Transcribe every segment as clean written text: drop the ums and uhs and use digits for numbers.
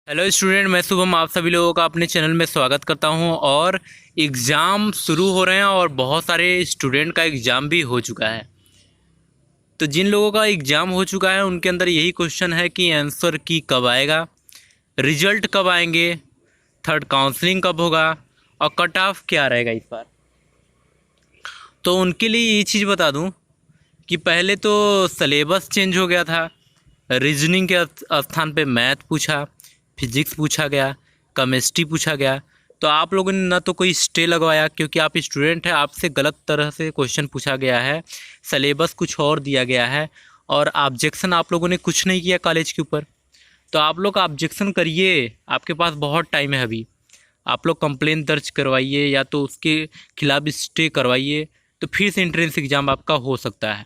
Hello student, मैं शुभम आप सभी लोगों का अपने चैनल में स्वागत करता हूं। और एग्ज़ाम शुरू हो रहे हैं और बहुत सारे स्टूडेंट का एग्ज़ाम भी हो चुका है। तो जिन लोगों का एग्ज़ाम हो चुका है उनके अंदर यही क्वेश्चन है कि आंसर की कब आएगा, रिजल्ट कब आएंगे, थर्ड काउंसलिंग कब होगा और कट ऑफ क्या रहेगा इस बार। तो उनके लिए ये चीज़ बता दूं कि पहले तो सलेबस चेंज हो गया था। रीजनिंग के स्थान पे मैथ पूछा, फिजिक्स पूछा गया, केमिस्ट्री पूछा गया। तो आप लोगों ने ना तो कोई स्टे लगवाया क्योंकि आप स्टूडेंट हैं, आपसे गलत तरह से क्वेश्चन पूछा गया है, सलेबस कुछ और दिया गया है और ऑब्जेक्शन आप लोगों ने कुछ नहीं किया कॉलेज के ऊपर। तो आप लोग ऑब्जेक्शन करिए, आपके पास बहुत टाइम है अभी। आप लोग कंप्लेन दर्ज करवाइए या तो उसके खिलाफ स्टे करवाइए, तो फिर से एंट्रेंस एग्ज़ाम आपका हो सकता है।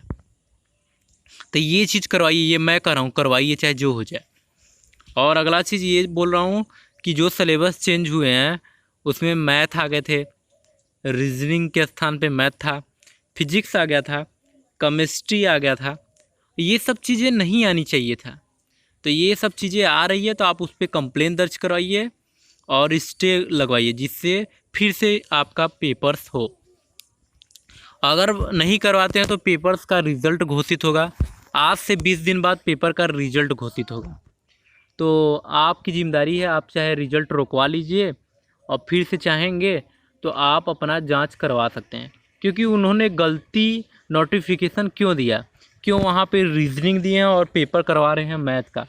तो ये चीज़ करवाइए, ये मैं कह रहा हूँ, करवाइए चाहे जो हो जाए। और अगला चीज़ ये बोल रहा हूँ कि जो सिलेबस चेंज हुए हैं उसमें मैथ आ गए थे, रीजनिंग के स्थान पे मैथ था, फिजिक्स आ गया था, केमिस्ट्री आ गया था। ये सब चीज़ें नहीं आनी चाहिए था। तो ये सब चीज़ें आ रही है तो आप उस पर कंप्लेन दर्ज करवाइए और स्टे लगवाइए जिससे फिर से आपका पेपर्स हो। अगर नहीं करवाते हैं तो पेपर्स का रिज़ल्ट घोषित होगा। आज से 20 दिन बाद पेपर का रिज़ल्ट घोषित होगा। तो आपकी ज़िम्मेदारी है, आप चाहे रिज़ल्ट रुकवा लीजिए और फिर से चाहेंगे तो आप अपना जांच करवा सकते हैं। क्योंकि उन्होंने गलती नोटिफिकेशन क्यों दिया, क्यों वहाँ पे रीजनिंग दिए हैं और पेपर करवा रहे हैं मैथ का।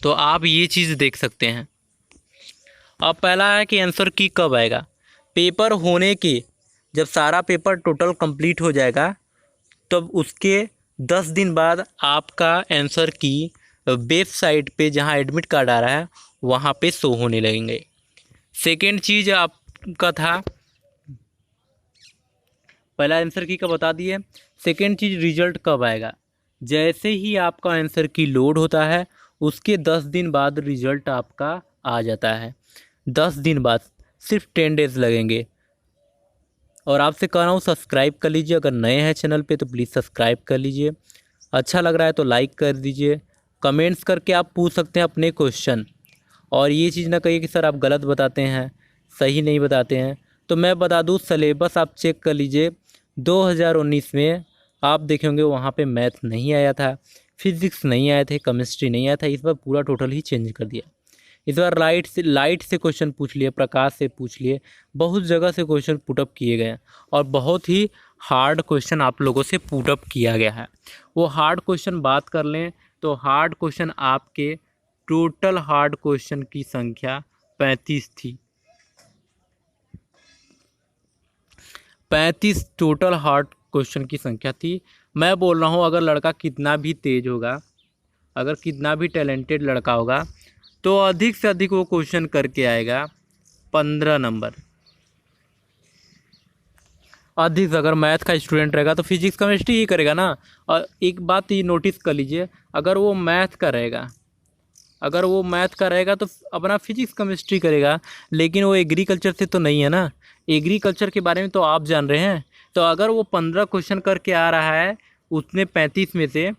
तो आप ये चीज़ देख सकते हैं। अब पहला है कि आंसर की कब आएगा। पेपर होने के जब सारा पेपर टोटल कंप्लीट हो जाएगा तब उसके 10 दिन बाद आपका आंसर की वेबसाइट पे जहाँ एडमिट कार्ड आ रहा है वहाँ पे शो होने लगेंगे। सेकेंड चीज़ आपका था, पहला आंसर की का बता दिए। सेकेंड चीज़ रिजल्ट कब आएगा। जैसे ही आपका आंसर की लोड होता है उसके 10 दिन बाद रिजल्ट आपका आ जाता है। 10 दिन बाद, सिर्फ 10 डेज़ लगेंगे। और आपसे कह रहा हूँ सब्सक्राइब कर लीजिए, अगर नए हैं चैनल पे तो प्लीज़ सब्सक्राइब कर लीजिए। अच्छा लग रहा है तो लाइक कर दीजिए। कमेंट्स करके आप पूछ सकते हैं अपने क्वेश्चन। और ये चीज़ ना कहिए कि सर आप गलत बताते हैं, सही नहीं बताते हैं। तो मैं बता दूँ, सिलेबस आप चेक कर लीजिए। 2019 में आप देखेंगे वहाँ पे मैथ नहीं आया था, फिज़िक्स नहीं आए थे, केमिस्ट्री नहीं आया था। इस बार पूरा टोटल ही चेंज कर दिया। इस बार लाइट से क्वेश्चन पूछ लिए, प्रकाश से पूछ लिए, बहुत जगह से क्वेश्चन पुटअप किए गए हैं और बहुत ही हार्ड क्वेश्चन आप लोगों से पुटअप किया गया है। वो हार्ड क्वेश्चन बात कर लें तो हार्ड क्वेश्चन आपके टोटल हार्ड क्वेश्चन की संख्या 35 थी। 35 टोटल हार्ड क्वेश्चन की संख्या थी। मैं बोल रहा हूँ अगर लड़का कितना भी तेज होगा, अगर कितना भी टैलेंटेड लड़का होगा तो अधिक से अधिक वो क्वेश्चन करके आएगा 15 नंबर। अधिक से अगर मैथ का स्टूडेंट रहेगा तो फिजिक्स केमिस्ट्री ही करेगा ना। और एक बात ये नोटिस कर लीजिए, अगर वो मैथ का रहेगा, अगर वो मैथ का रहेगा तो अपना फिजिक्स केमिस्ट्री करेगा, लेकिन वो एग्रीकल्चर से तो नहीं है ना। एग्रीकल्चर के बारे में तो आप जान रहे हैं। तो अगर वो 15 क्वेश्चन करके आ रहा है उसने 35 में से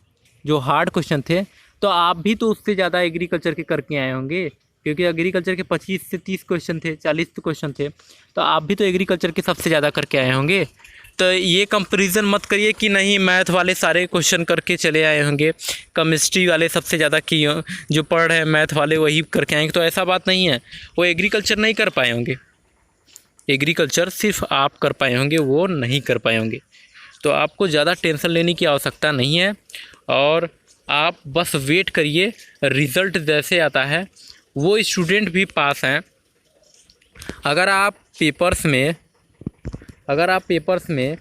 जो हार्ड क्वेश्चन थे, तो आप भी तो उससे ज़्यादा एग्रीकल्चर के करके आए होंगे। क्योंकि एग्रीकल्चर के 25 से 30 क्वेश्चन थे, 40 क्वेश्चन थे, तो आप भी तो एग्रीकल्चर के सबसे ज़्यादा करके आए होंगे। तो ये कंपैरिजन मत करिए कि नहीं मैथ वाले सारे क्वेश्चन करके चले आए होंगे, केमिस्ट्री वाले सबसे ज़्यादा की जो पढ़ रहे हैं मैथ वाले वही करके आएंगे। तो ऐसा बात नहीं है, वो एग्रीकल्चर नहीं कर पाए होंगे। एग्रीकल्चर सिर्फ आप कर पाए होंगे, वो नहीं कर पाए होंगे। तो आपको ज़्यादा टेंशन लेने की आवश्यकता नहीं है और आप बस वेट करिए। रिज़ल्ट जैसे आता है वो स्टूडेंट भी पास हैं। अगर आप पेपर्स में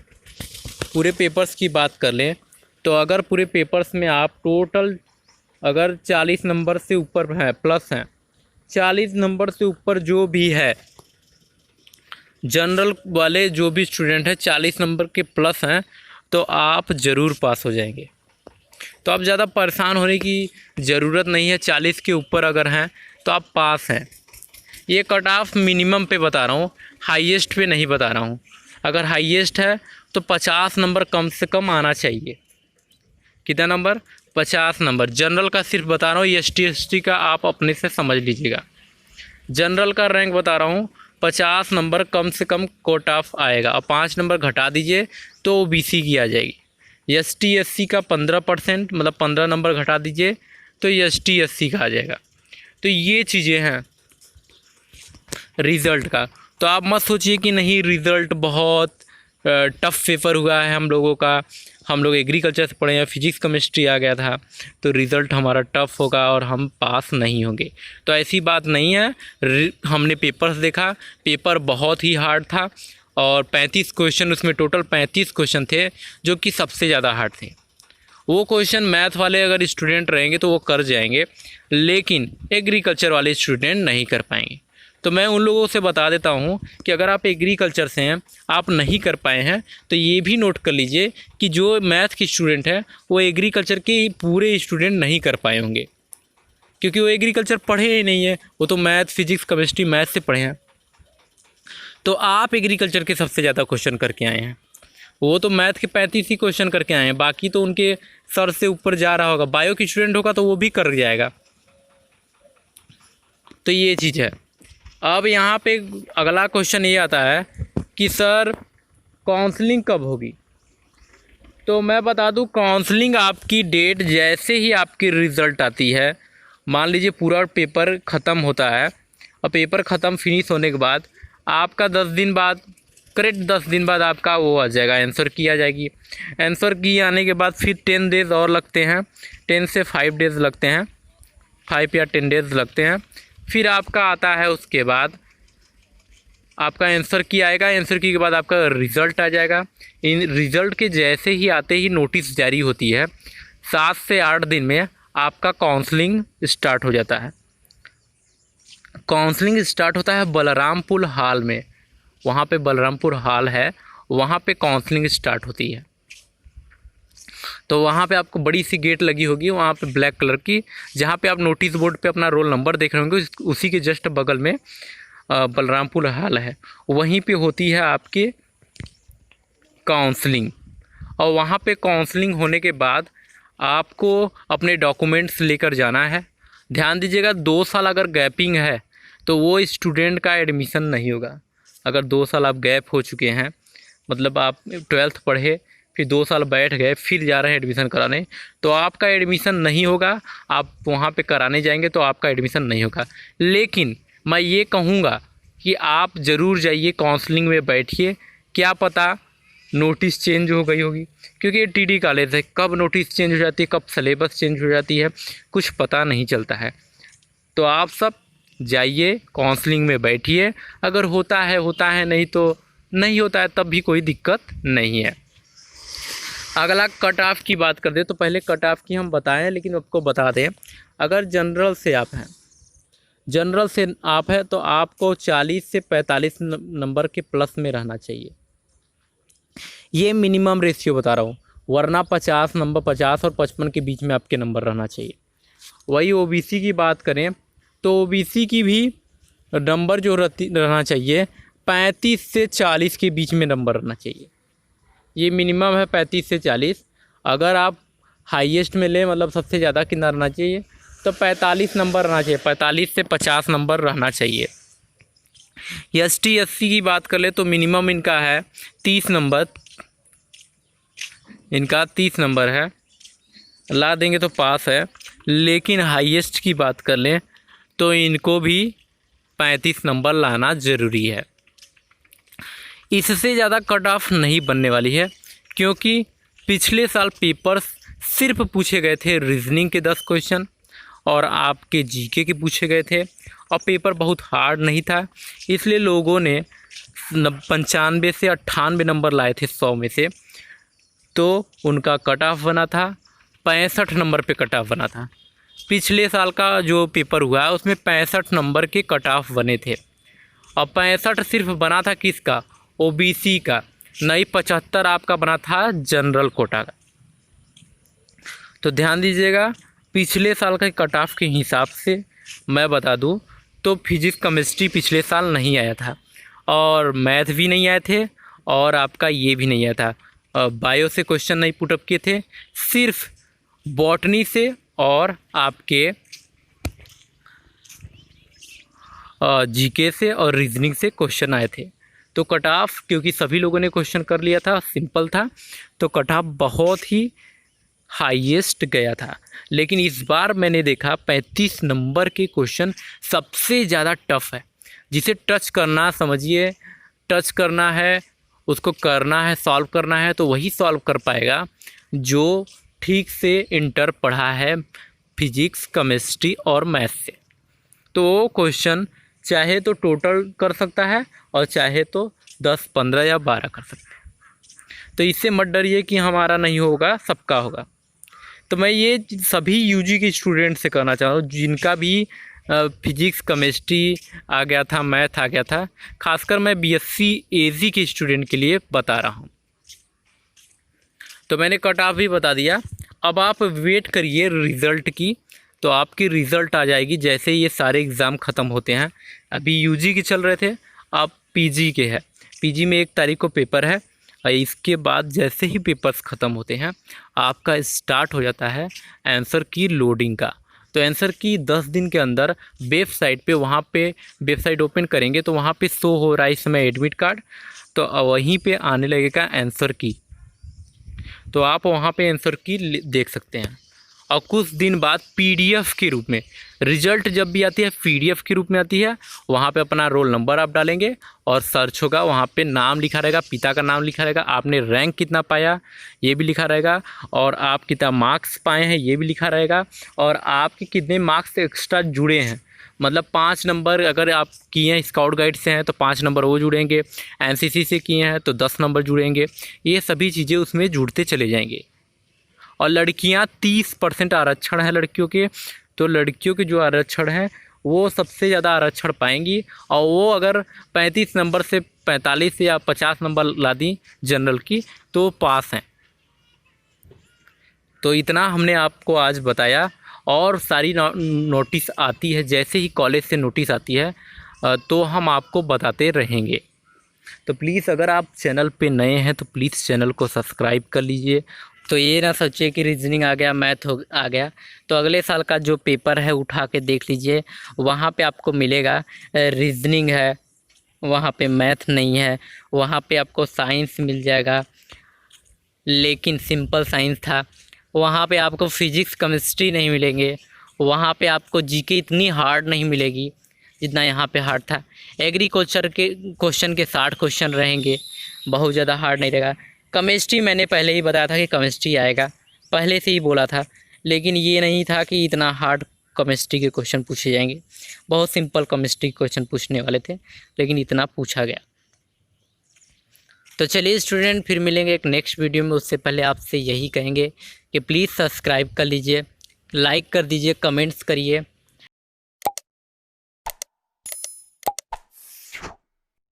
पूरे पेपर्स की बात कर लें तो अगर पूरे पेपर्स में आप टोटल अगर 40 नंबर से ऊपर हैं, प्लस हैं, 40 नंबर से ऊपर जो भी है, जनरल वाले जो भी स्टूडेंट हैं 40 नंबर के प्लस हैं, तो आप ज़रूर पास हो जाएंगे। तो आप ज़्यादा परेशान होने की ज़रूरत नहीं है। 40 के ऊपर अगर हैं तो आप पास हैं। ये कट ऑफ मिनिमम पे बता रहा हूँ, हाईएस्ट पे नहीं बता रहा हूँ। अगर हाईएस्ट है तो 50 नंबर कम से कम आना चाहिए। कितना नंबर? 50 नंबर। जनरल का सिर्फ बता रहा हूँ, ST का आप अपने से समझ लीजिएगा। जनरल का रैंक बता रहा हूँ, 50 नंबर कम से कम कोट ऑफ आएगा, और 5 नंबर घटा दीजिए तो OBC की आ जाएगी। ST/SC का 15%, मतलब 15 नंबर घटा दीजिए तो ST/SC का आ जाएगा। तो ये चीज़ें हैं रिज़ल्ट का। तो आप मत सोचिए कि नहीं रिज़ल्ट बहुत टफ़ पेपर हुआ है हम लोगों का, हम लोग एग्रीकल्चर से पढ़े हैं, फिजिक्स केमिस्ट्री आ गया था तो रिज़ल्ट हमारा टफ़ होगा और हम पास नहीं होंगे। तो ऐसी बात नहीं है। हमने पेपर्स देखा, पेपर बहुत ही हार्ड था और 35 क्वेश्चन, उसमें टोटल 35 क्वेश्चन थे जो कि सबसे ज़्यादा हार्ड थे। वो क्वेश्चन मैथ वाले अगर स्टूडेंट रहेंगे तो वो कर जाएंगे, लेकिन एग्रीकल्चर वाले स्टूडेंट नहीं कर पाएंगे। तो मैं उन लोगों से बता देता हूँ कि अगर आप एग्रीकल्चर से हैं, आप नहीं कर पाए हैं, तो ये भी नोट कर लीजिए कि जो मैथ के स्टूडेंट हैं वो एग्रीकल्चर के पूरे स्टूडेंट नहीं कर पाए होंगे, क्योंकि वो एग्रीकल्चर पढ़े ही नहीं है, वो तो मैथ, फिजिक्स, केमिस्ट्री, मैथ से पढ़े हैं। तो आप एग्रीकल्चर के सबसे ज़्यादा क्वेश्चन करके आए हैं, वो तो मैथ के 35 ही क्वेश्चन करके आए हैं, बाकी तो उनके सर से ऊपर जा रहा होगा। बायो की स्टूडेंट होगा तो वो भी कर जाएगा। तो ये चीज़ है। अब यहाँ पे अगला क्वेश्चन ये आता है कि सर काउंसलिंग कब होगी। तो मैं बता दूँ, काउंसलिंग आपकी डेट जैसे ही आपकी रिज़ल्ट आती है, मान लीजिए पूरा पेपर ख़त्म होता है और पेपर ख़त्म फिनिश होने के बाद आपका 10 दिन बाद, करेक्ट 10 दिन बाद आपका वो आ जाएगा, आंसर की आ जाएगी। आंसर की आने के बाद फिर 10 डेज़ और लगते हैं, 10 से 5 डेज़ लगते हैं, 5 या 10 डेज़ लगते हैं। फिर आपका आता है, उसके बाद आपका आंसर की आएगा, आंसर की के बाद आपका रिज़ल्ट आ जाएगा। इन रिज़ल्ट के जैसे ही आते ही नोटिस जारी होती है, 7 से 8 दिन में आपका काउंसलिंग स्टार्ट हो जाता है। काउंसलिंग स्टार्ट होता है बलरामपुर हॉल में, वहाँ पे बलरामपुर हॉल है, वहाँ पे काउंसलिंग स्टार्ट होती है। तो वहाँ पे आपको बड़ी सी गेट लगी होगी, वहाँ पे ब्लैक कलर की, जहाँ पे आप नोटिस बोर्ड पे अपना रोल नंबर देख रहे होंगे, उसी के जस्ट बगल में बलरामपुर हॉल है, वहीं पे होती है आपकी काउंसलिंग। और वहाँ पे काउंसलिंग होने के बाद आपको अपने डॉक्यूमेंट्स लेकर जाना है। ध्यान दीजिएगा, 2 साल अगर गैपिंग है तो वो स्टूडेंट का एडमिशन नहीं होगा। अगर 2 साल आप गैप हो चुके हैं, मतलब आप 12th पढ़े फिर 2 साल बैठ गए फिर जा रहे हैं एडमिशन कराने, तो आपका एडमिशन नहीं होगा। आप वहाँ पे कराने जाएंगे तो आपका एडमिशन नहीं होगा। लेकिन मैं ये कहूँगा कि आप ज़रूर जाइए, काउंसलिंग में बैठिए, क्या पता नोटिस चेंज हो गई होगी, क्योंकि ये TD कॉलेज है, कब नोटिस चेंज हो जाती है, कब सिलेबस चेंज हो जाती है, कुछ पता नहीं चलता है। तो आप सब जाइए, काउंसलिंग में बैठिए, अगर होता है, नहीं तो नहीं होता है, तब भी कोई दिक्कत नहीं है। अगला कट ऑफ की बात कर दे तो पहले कट ऑफ की हम बताएं, लेकिन आपको बता दें, अगर जनरल से आप हैं तो आपको 40 से 45 नंबर के प्लस में रहना चाहिए। ये मिनिमम रेशियो बता रहा हूँ, वरना 50 नंबर, 50 और 55 के बीच में आपके नंबर रहना चाहिए। वही OBC की बात करें तो OBC की भी नंबर जो रहना चाहिए 35 से 40 के बीच में नंबर रहना चाहिए। ये मिनिमम है 35 से 40। अगर आप हाईएस्ट में लें, मतलब सबसे ज़्यादा कितना रहना चाहिए, तो 45 नंबर रहना चाहिए, 45 से 50 नंबर रहना चाहिए। ST/SC की बात कर ले तो मिनिमम इनका है 30 नंबर, इनका 30 नंबर है, ला देंगे तो पास है। लेकिन हाईएस्ट की बात कर लें तो इनको भी 35 नंबर लाना ज़रूरी है। इससे ज़्यादा कट ऑफ नहीं बनने वाली है, क्योंकि पिछले साल पेपर्स सिर्फ पूछे गए थे रीजनिंग के 10 क्वेश्चन और आपके GK के पूछे गए थे, और पेपर बहुत हार्ड नहीं था, इसलिए लोगों ने 95 से 98 नंबर लाए थे 100 में से। तो उनका कट ऑफ बना था 65 नंबर पे कट ऑफ बना था। पिछले साल का जो पेपर हुआ है उसमें 65 नंबर के कट ऑफ बने थे, और 65 सिर्फ बना था किसका, OBC का, नहीं 75 आपका बना था जनरल कोटा का। तो ध्यान दीजिएगा, पिछले साल के कट ऑफ के हिसाब से मैं बता दूं तो फिजिक्स केमिस्ट्री पिछले साल नहीं आया था, और मैथ भी नहीं आए थे, और आपका ये भी नहीं आया था, बायो से क्वेश्चन नहीं पुटअप किए थे, सिर्फ बॉटनी से और आपके जीके से और रीजनिंग से क्वेश्चन आए थे। तो कट ऑफ, क्योंकि सभी लोगों ने क्वेश्चन कर लिया था, सिंपल था, तो कट ऑफ बहुत ही हाईएस्ट गया था। लेकिन इस बार मैंने देखा 35 नंबर के क्वेश्चन सबसे ज़्यादा टफ है। जिसे टच करना, समझिए टच करना है, उसको करना है, सॉल्व करना है, तो वही सॉल्व कर पाएगा जो ठीक से इंटर पढ़ा है फिजिक्स, केमिस्ट्री और मैथ से। तो वो क्वेश्चन चाहे तो टोटल कर सकता है और चाहे तो 10, 15 या 12 कर सकता है। तो इससे मत डरिए कि हमारा नहीं होगा, सबका होगा। तो मैं ये सभी यूजी के स्टूडेंट से कहना चाह रहा हूँ जिनका भी फिजिक्स, केमिस्ट्री आ गया था, मैथ आ गया था, खासकर मैं बीएससी एजी के स्टूडेंट के लिए बता रहा हूँ। तो मैंने कट ऑफ भी बता दिया। अब आप वेट करिए रिज़ल्ट की, तो आपकी रिज़ल्ट आ जाएगी जैसे ये सारे एग्ज़ाम ख़त्म होते हैं। अभी यूजी के चल रहे थे, अब पीजी के है। पीजी में 1 तारीख को पेपर है और इसके बाद जैसे ही पेपर्स ख़त्म होते हैं आपका स्टार्ट हो जाता है आंसर की लोडिंग का। तो आंसर की 10 दिन के अंदर वेबसाइट पे, वहाँ पे वेबसाइट ओपन करेंगे तो वहाँ पे शो हो रहा है इस समय एडमिट कार्ड, तो वहीं पे आने लगेगा आंसर की। तो आप वहाँ पे आंसर की देख सकते हैं। और कुछ दिन बाद पीडीएफ के रूप में रिज़ल्ट जब भी आती है, पीडीएफ के रूप में आती है, वहाँ पे अपना रोल नंबर आप डालेंगे और सर्च होगा, वहाँ पे नाम लिखा रहेगा, पिता का नाम लिखा रहेगा, आपने रैंक कितना पाया ये भी लिखा रहेगा, और आप कितना मार्क्स पाए हैं ये भी लिखा रहेगा, और आपके कितने मार्क्स एक्स्ट्रा जुड़े हैं। मतलब 5 नंबर अगर आप किए हैं स्काउट गाइड से हैं तो 5 नंबर वो जुड़ेंगे, एनसीसी से किए हैं तो 10 नंबर जुड़ेंगे। ये सभी चीज़ें उसमें जुड़ते चले जाएंगे। और लड़कियां 30% आरक्षण है लड़कियों के, तो लड़कियों के जो आरक्षण है वो सबसे ज़्यादा आरक्षण पाएंगी, और वो अगर 35 नंबर से 45 या 50 नंबर ला दी जनरल की तो पास हैं। तो इतना हमने आपको आज बताया, और सारी नोटिस आती है, जैसे ही कॉलेज से नोटिस आती है तो हम आपको बताते रहेंगे। तो प्लीज़ अगर आप चैनल पे नए हैं तो प्लीज़ चैनल को सब्सक्राइब कर लीजिए। तो ये ना सोचिए कि रीजनिंग आ गया, मैथ आ गया, तो अगले साल का जो पेपर है उठा के देख लीजिए, वहाँ पे आपको मिलेगा रीजनिंग है, वहाँ पे मैथ नहीं है, वहाँ पे आपको साइंस मिल जाएगा लेकिन सिंपल साइंस था, वहाँ पे आपको फिजिक्स, केमिस्ट्री नहीं मिलेंगे, वहाँ पे आपको जीके इतनी हार्ड नहीं मिलेगी जितना यहाँ पे हार्ड था। एग्रीकल्चर के क्वेश्चन के 60 क्वेश्चन रहेंगे, बहुत ज़्यादा हार्ड नहीं रहेगा। केमिस्ट्री मैंने पहले ही बताया था कि केमिस्ट्री आएगा, पहले से ही बोला था, लेकिन ये नहीं था कि इतना हार्ड केमिस्ट्री के क्वेश्चन पूछे जाएंगे। बहुत सिंपल केमिस्ट्री के क्वेश्चन पूछने वाले थे, लेकिन इतना पूछा गया। तो चलिए स्टूडेंट, फिर मिलेंगे एक नेक्स्ट वीडियो में। उससे पहले आपसे यही कहेंगे कि प्लीज़ सब्सक्राइब कर लीजिए, लाइक कर दीजिए, कमेंट्स करिए,